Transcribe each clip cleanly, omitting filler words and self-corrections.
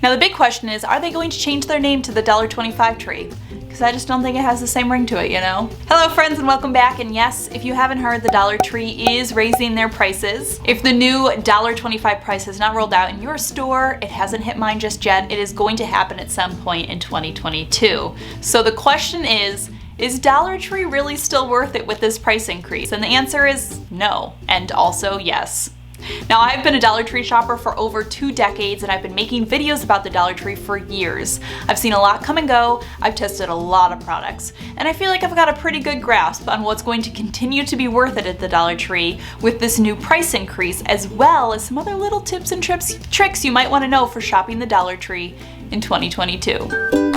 Now the big question is, are they going to change their name to the $1.25 tree? Because I just don't think it has the same ring to it, you know? Hello friends and welcome back, and yes, if you haven't heard, the Dollar Tree is raising their prices. If the new $1.25 price has not rolled out in your store, it hasn't hit mine just yet, it is going to happen at some point in 2022. So the question is Dollar Tree really still worth it with this price increase? And the answer is no, and also yes. Now, I've been a Dollar Tree shopper for over 2 decades, and I've been making videos about the Dollar Tree for years. I've seen a lot come and go, I've tested a lot of products, and I feel like I've got a pretty good grasp on what's going to continue to be worth it at the Dollar Tree with this new price increase, as well as some other little tips and tricks you might want to know for shopping the Dollar Tree in 2022.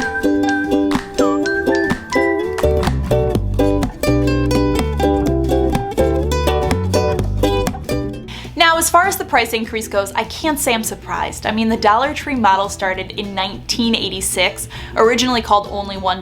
As far as the price increase goes, I can't say I'm surprised. I mean, the Dollar Tree model started in 1986, originally called only $1.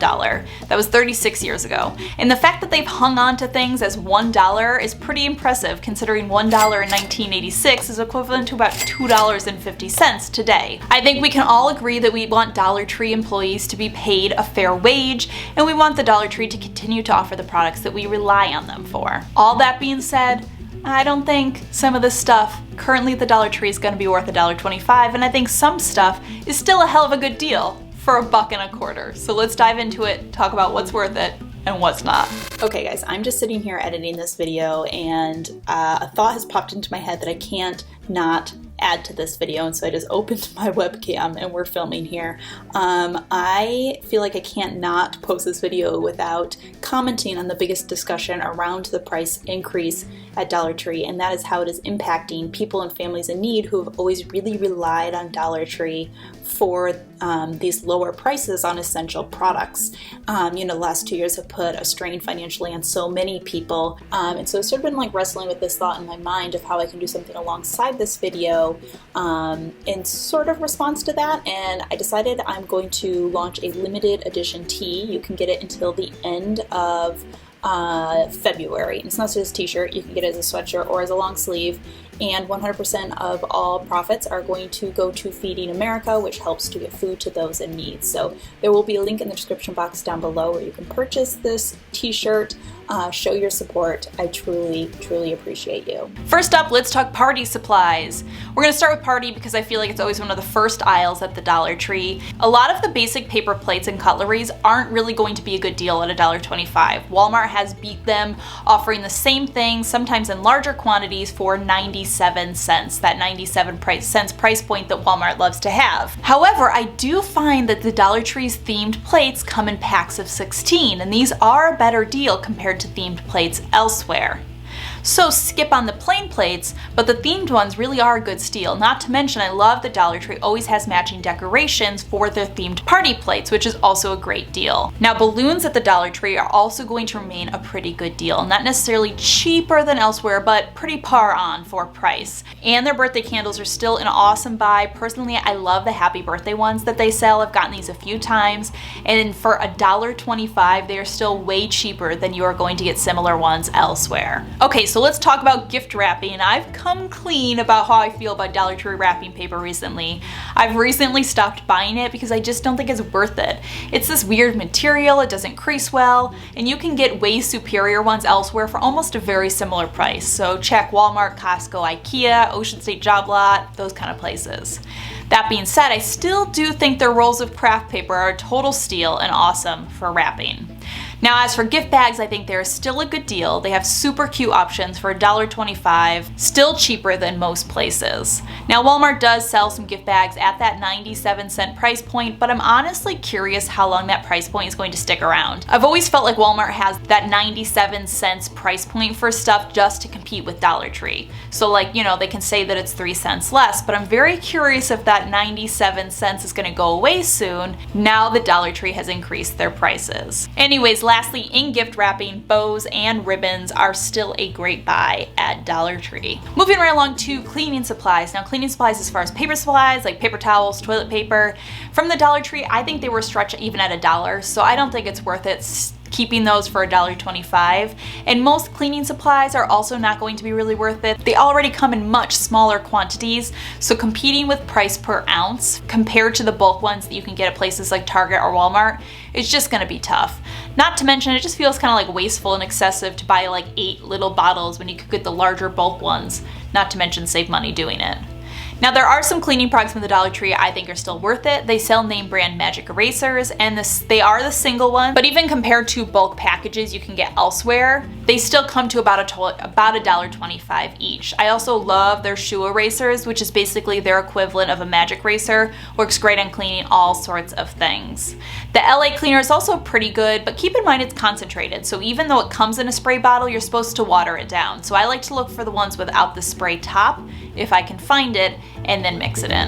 That was 36 years ago. And the fact that they've hung on to things as $1 is pretty impressive, considering $1 in 1986 is equivalent to about $2.50 today. I think we can all agree that we want Dollar Tree employees to be paid a fair wage, and we want the Dollar Tree to continue to offer the products that we rely on them for. All that being said, I don't think some of this stuff currently at the Dollar Tree is going to be worth $1.25, and I think some stuff is still a hell of a good deal for $1.25. So let's dive into it, talk about what's worth it and what's not. Okay guys, I'm just sitting here editing this video, and a thought has popped into my head that I can't not add to this video, and so I just opened my webcam and we're filming here. I feel like I can't not post this video without commenting on the biggest discussion around the price increase at Dollar Tree, and that is how it is impacting people and families in need who have always really relied on Dollar Tree for these lower prices on essential products. You know, the last 2 years have put a strain financially on so many people, and so I've sort of been like wrestling with this thought in my mind of how I can do something alongside this video in sort of response to that, and I decided I'm going to launch a limited edition tee. You can get it until the end of February. And it's not just a t-shirt, you can get it as a sweatshirt or as a long sleeve, and 100% of all profits are going to go to Feeding America, which helps to get food to those in need. So there will be a link in the description box down below where you can purchase this t-shirt. Show your support. I truly, truly appreciate you. First up, let's talk party supplies. We're gonna start with party because I feel like it's always one of the first aisles at the Dollar Tree. A lot of the basic paper plates and cutleries aren't really going to be a good deal at $1.25. Walmart has beat them, offering the same thing, sometimes in larger quantities, for 97 cents, that 97 cents price point that Walmart loves to have. However, I do find that the Dollar Tree's themed plates come in packs of 16, and these are a better deal compared to themed plates elsewhere. So skip on the plain plates, but the themed ones really are a good steal. Not to mention, I love that Dollar Tree always has matching decorations for their themed party plates, which is also a great deal. Now, balloons at the Dollar Tree are also going to remain a pretty good deal. Not necessarily cheaper than elsewhere, but pretty par on for price. And their birthday candles are still an awesome buy. Personally, I love the happy birthday ones that they sell. I've gotten these a few times, and for $1.25, they are still way cheaper than you are going to get similar ones elsewhere. Okay, so let's talk about gift wrapping. I've come clean about how I feel about Dollar Tree wrapping paper recently. I've recently stopped buying it because I just don't think it's worth it. It's this weird material, it doesn't crease well, and you can get way superior ones elsewhere for almost a very similar price. So check Walmart, Costco, IKEA, Ocean State Job Lot, those kind of places. That being said, I still do think their rolls of craft paper are a total steal and awesome for wrapping. Now, as for gift bags, I think they're still a good deal. They have super cute options for $1.25, still cheaper than most places. Now, Walmart does sell some gift bags at that 97-cent price point, but I'm honestly curious how long that price point is going to stick around. I've always felt like Walmart has that 97 cents price point for stuff just to compete with Dollar Tree. So like, you know, they can say that it's 3 cents less, but I'm very curious if that 97 cents is gonna go away soon now that Dollar Tree has increased their prices. Anyways, lastly, in gift wrapping, bows and ribbons are still a great buy at Dollar Tree. Moving right along to cleaning supplies. Now, cleaning supplies as far as paper supplies, like paper towels, toilet paper, from the Dollar Tree, I think they were stretched even at $1, so I don't think it's worth it. keeping those for $1.25. And most cleaning supplies are also not going to be really worth it. They already come in much smaller quantities, so competing with price per ounce compared to the bulk ones that you can get at places like Target or Walmart is just gonna be tough. Not to mention, it just feels kind of like wasteful and excessive to buy like 8 little bottles when you could get the larger bulk ones, not to mention save money doing it. Now there are some cleaning products from the Dollar Tree I think are still worth it. They sell name brand magic erasers, and they are the single one, but even compared to bulk packages you can get elsewhere, they still come to about $1.25 each. I also love their shoe erasers, which is basically their equivalent of a magic eraser. Works great on cleaning all sorts of things. The LA cleaner is also pretty good, but keep in mind it's concentrated, so even though it comes in a spray bottle, you're supposed to water it down. So I like to look for the ones without the spray top, if I can find it, and then mix it in.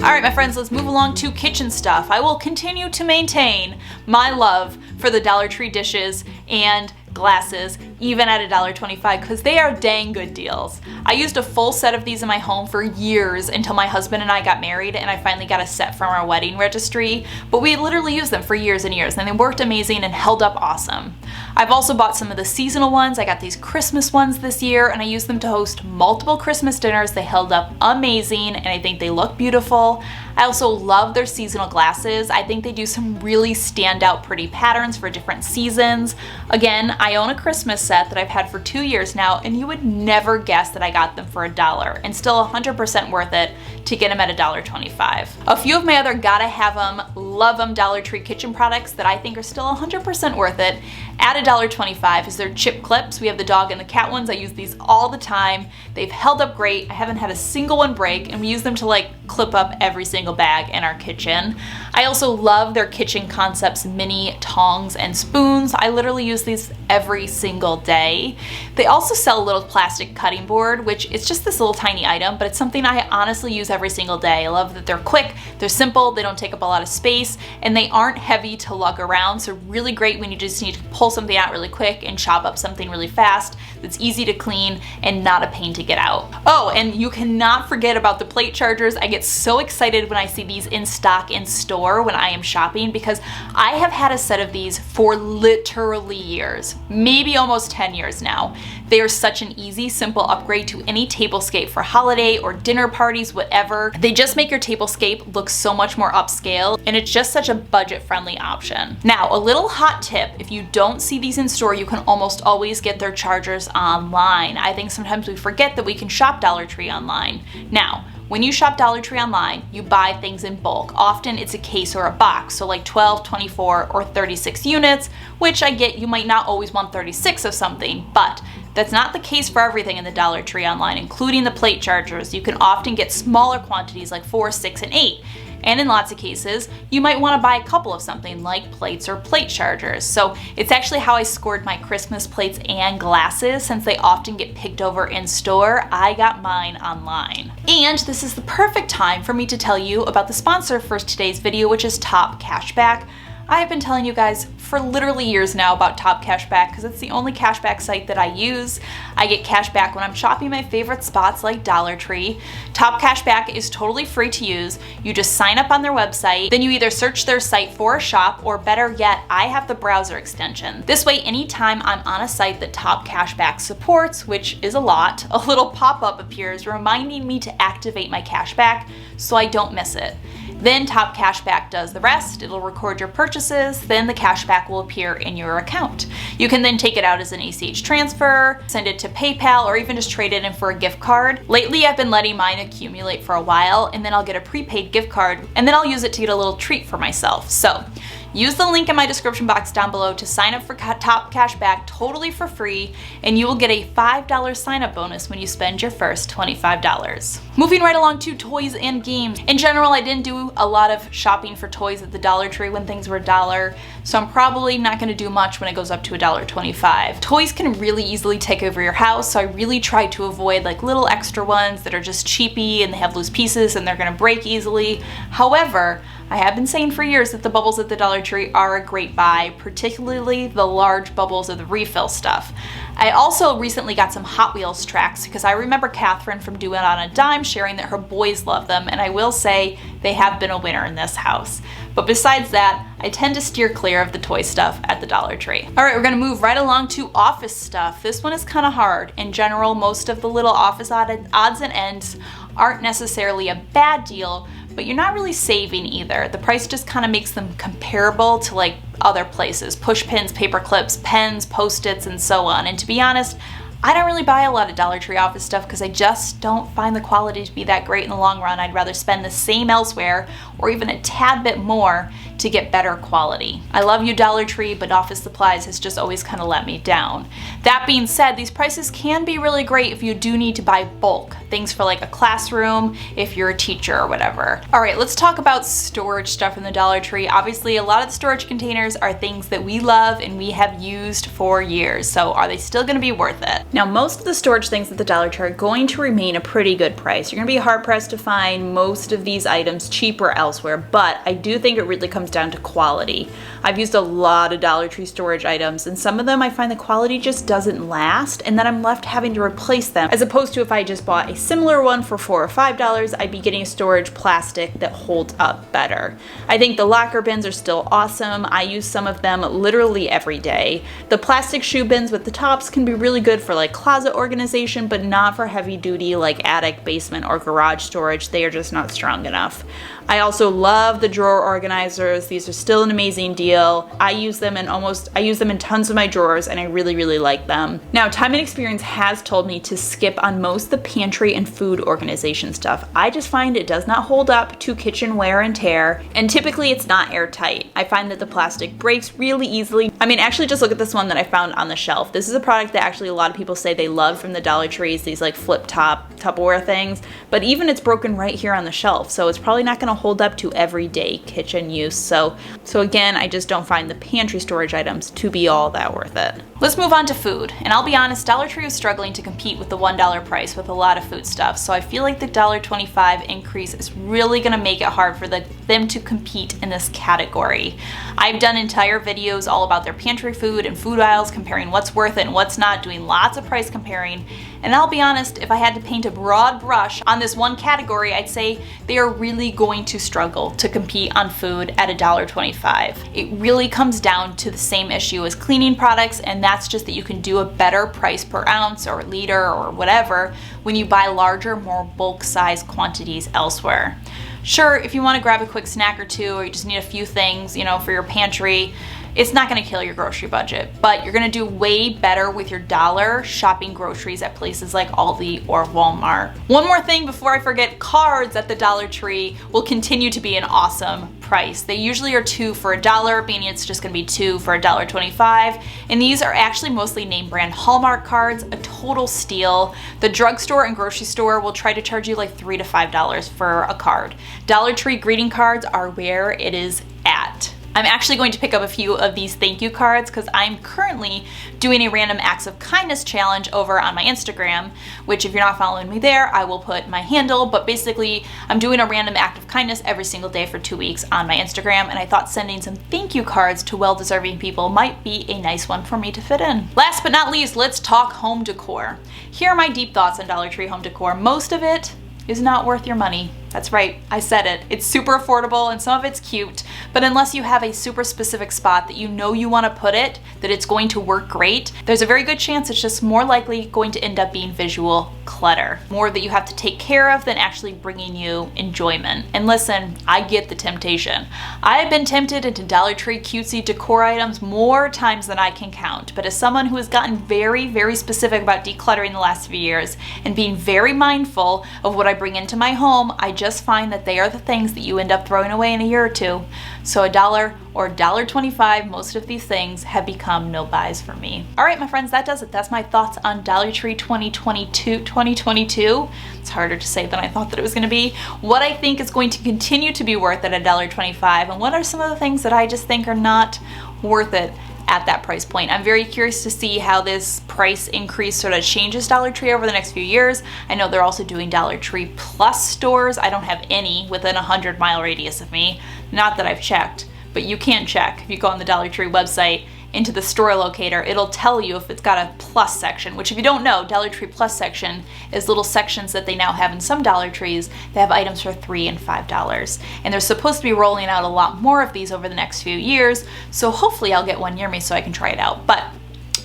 Alright my friends, let's move along to kitchen stuff. I will continue to maintain my love for the Dollar Tree dishes and glasses, even at $1.25, because they are dang good deals. I used a full set of these in my home for years until my husband and I got married and I finally got a set from our wedding registry, but we literally used them for years and years and they worked amazing and held up awesome. I've also bought some of the seasonal ones. I got these Christmas ones this year and I used them to host multiple Christmas dinners. They held up amazing and I think they look beautiful. I also love their seasonal glasses. I think they do some really standout pretty patterns for different seasons. Again, I own a Christmas set that I've had for 2 years now, and you would never guess that I got them for $1, and still 100% worth it to get them at $1.25. A few of my other gotta have them, love them Dollar Tree kitchen products that I think are still 100% worth it at $1.25 is their chip clips. We have the dog and the cat ones. I use these all the time. They've held up great. I haven't had a single one break, and we use them to like clip up every single bag in our kitchen. I also love their Kitchen Concepts mini tongs and spoons. I literally use these every single day. They also sell a little plastic cutting board, which is just this little tiny item, but it's something I honestly use every single day. I love that they're quick, they're simple, they don't take up a lot of space, and they aren't heavy to lug around, so really great when you just need to pull something out really quick and chop up something really fast that's easy to clean and not a pain to get out. Oh, and you cannot forget about the plate chargers. I get so excited when I see these in stock in store when I am shopping, because I have had a set of these for literally years, maybe almost 10 years now. They are such an easy, simple upgrade to any tablescape for holiday or dinner parties, whatever. They just make your tablescape look so much more upscale, and it's just such a budget-friendly option. Now, a little hot tip, if you don't see these in store, you can almost always get their chargers online. I think sometimes we forget that we can shop Dollar Tree online. Now, when you shop Dollar Tree online, you buy things in bulk. Often it's a case or a box, so like 12, 24, or 36 units, which I get you might not always want 36 of something, but that's not the case for everything in the Dollar Tree online, including the plate chargers. You can often get smaller quantities like 4, 6, and 8. And in lots of cases, you might want to buy a couple of something like plates or plate chargers. So it's actually how I scored my Christmas plates and glasses. Since they often get picked over in store, I got mine online. And this is the perfect time for me to tell you about the sponsor for today's video, which is Top Cashback. I have been telling you guys for literally years now about Top Cashback because it's the only cashback site that I use. I get cashback when I'm shopping my favorite spots like Dollar Tree. Top Cashback is totally free to use. You just sign up on their website, then you either search their site for a shop, or better yet, I have the browser extension. This way, anytime I'm on a site that Top Cashback supports, which is a lot, a little pop-up appears reminding me to activate my cashback so I don't miss it. Then Top Cashback does the rest. It'll record your purchases, then the cashback will appear in your account. You can then take it out as an ACH transfer, send it to PayPal, or even just trade it in for a gift card. Lately, I've been letting mine accumulate for a while, and then I'll get a prepaid gift card, and then I'll use it to get a little treat for myself. So use the link in my description box down below to sign up for Top Cashback totally for free, and you will get a $5 sign-up bonus when you spend your first $25. Moving right along to toys and games. In general, I didn't do a lot of shopping for toys at the Dollar Tree when things were $1, so I'm probably not going to do much when it goes up to $1.25. Toys can really easily take over your house, so I really try to avoid like little extra ones that are just cheapy and they have loose pieces and they're going to break easily. However, I have been saying for years that the bubbles at the Dollar Tree are a great buy, particularly the large bubbles of the refill stuff. I also recently got some Hot Wheels tracks because I remember Catherine from Do It on a Dime sharing that her boys love them, and I will say they have been a winner in this house. But besides that, I tend to steer clear of the toy stuff at the Dollar Tree. All right, we're gonna move right along to office stuff. This one is kind of hard. In general, most of the little office odds and ends aren't necessarily a bad deal, but you're not really saving either. The price just kind of makes them comparable to like other places. Push pins, paper clips, pens, Post-its, and so on. And to be honest, I don't really buy a lot of Dollar Tree office stuff because I just don't find the quality to be that great in the long run. I'd rather spend the same elsewhere or even a tad bit more to get better quality. I love you, Dollar Tree, but office supplies has just always kind of let me down. That being said, these prices can be really great if you do need to buy bulk, things for like a classroom, if you're a teacher or whatever. All right, let's talk about storage stuff in the Dollar Tree. Obviously, a lot of the storage containers are things that we love and we have used for years, so are they still gonna be worth it? Now, most of the storage things at the Dollar Tree are going to remain a pretty good price. You're gonna be hard pressed to find most of these items cheaper elsewhere, but I do think it really comes down to quality. I've used a lot of Dollar Tree storage items, and some of them I find the quality just doesn't last, and then I'm left having to replace them, as opposed to if I just bought a similar one for $4 or $5, I'd be getting a storage plastic that holds up better. I think the locker bins are still awesome. I use some of them literally every day. The plastic shoe bins with the tops can be really good for like closet organization, but not for heavy duty like attic, basement, or garage storage. They are just not strong enough. I also love the drawer organizers. These are still an amazing deal. I use them in tons of my drawers, and I really, really like them. Now, time and experience has told me to skip on most of the pantry and food organization stuff. I just find it does not hold up to kitchen wear and tear, and typically it's not airtight. I find that the plastic breaks really easily. I mean, actually just look at this one that I found on the shelf. This is a product that actually a lot of people say they love from the Dollar Trees, these like flip top Tupperware things, but even it's broken right here on the shelf, so it's probably not gonna hold up to everyday kitchen use. So again, I just don't find the pantry storage items to be all that worth it. Let's move on to food, and I'll be honest, Dollar Tree is struggling to compete with the $1 price with a lot of food stuff, so I feel like the $1.25 increase is really gonna make it hard for them to compete in this category. I've done entire videos all about their pantry food and food aisles, comparing what's worth it and what's not, doing lots of price comparing, and I'll be honest, if I had to paint a broad brush on this one category, I'd say they are really going to struggle to compete on food at $1.25. It really comes down to the same issue as cleaning products, and that's just that you can do a better price per ounce or liter or whatever when you buy larger, more bulk size quantities elsewhere. Sure, if you want to grab a quick snack or two, or you just need a few things, for your pantry, it's not going to kill your grocery budget, but you're going to do way better with your dollar shopping groceries at places like Aldi or Walmart. One more thing before I forget, cards at the Dollar Tree will continue to be an awesome price. They usually are 2 for $1, meaning it's just going to be 2 for $1.25, and these are actually mostly name brand Hallmark cards, a total steal. The drugstore and grocery store will try to charge you like $3 to $5 for a card. Dollar Tree greeting cards are where it is at. I'm actually going to pick up a few of these thank you cards because I'm currently doing a random acts of kindness challenge over on my Instagram, which if you're not following me there, I will put my handle, but basically I'm doing a random act of kindness every single day for 2 weeks on my Instagram, and I thought sending some thank you cards to well-deserving people might be a nice one for me to fit in. Last but not least, let's talk home decor. Here are my deep thoughts on Dollar Tree home decor. Most of it is not worth your money. That's right, I said it. It's super affordable and some of it's cute, but unless you have a super specific spot that you know you want to put it, that it's going to work great, there's a very good chance it's just more likely going to end up being visual clutter. More that you have to take care of than actually bringing you enjoyment. And listen, I get the temptation. I have been tempted into Dollar Tree cutesy decor items more times than I can count, but as someone who has gotten very, very specific about decluttering the last few years and being very mindful of what I bring into my home, I just find that they are the things that you end up throwing away in a year or two. So $1 or $1.25, most of these things have become no buys for me. All right, my friends, that does it. That's my thoughts on Dollar Tree 2022. It's harder to say than I thought that it was gonna be. What I think is going to continue to be worth it at $1.25, and what are some of the things that I just think are not worth it at that price point. I'm very curious to see how this price increase sort of changes Dollar Tree over the next few years. I know they're also doing Dollar Tree Plus stores. I don't have any within a 100-mile radius of me. Not that I've checked, but you can check if you go on the Dollar Tree website into the store locator, it'll tell you if it's got a plus section, which if you don't know, Dollar Tree Plus section is little sections that they now have in some Dollar Trees. They have items for $3 and $5. And they're supposed to be rolling out a lot more of these over the next few years, so hopefully I'll get one near me so I can try it out. But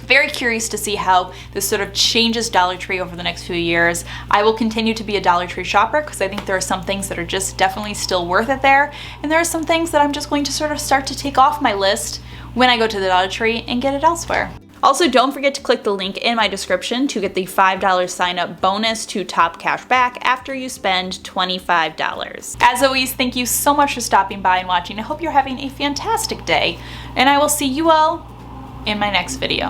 very curious to see how this sort of changes Dollar Tree over the next few years. I will continue to be a Dollar Tree shopper because I think there are some things that are just definitely still worth it there, and there are some things that I'm just going to sort of start to take off my list when I go to the Dollar Tree and get it elsewhere. Also, don't forget to click the link in my description to get the $5 sign up bonus to Top Cash back after you spend $25. As always, thank you so much for stopping by and watching. I hope you're having a fantastic day, and I will see you all in my next video.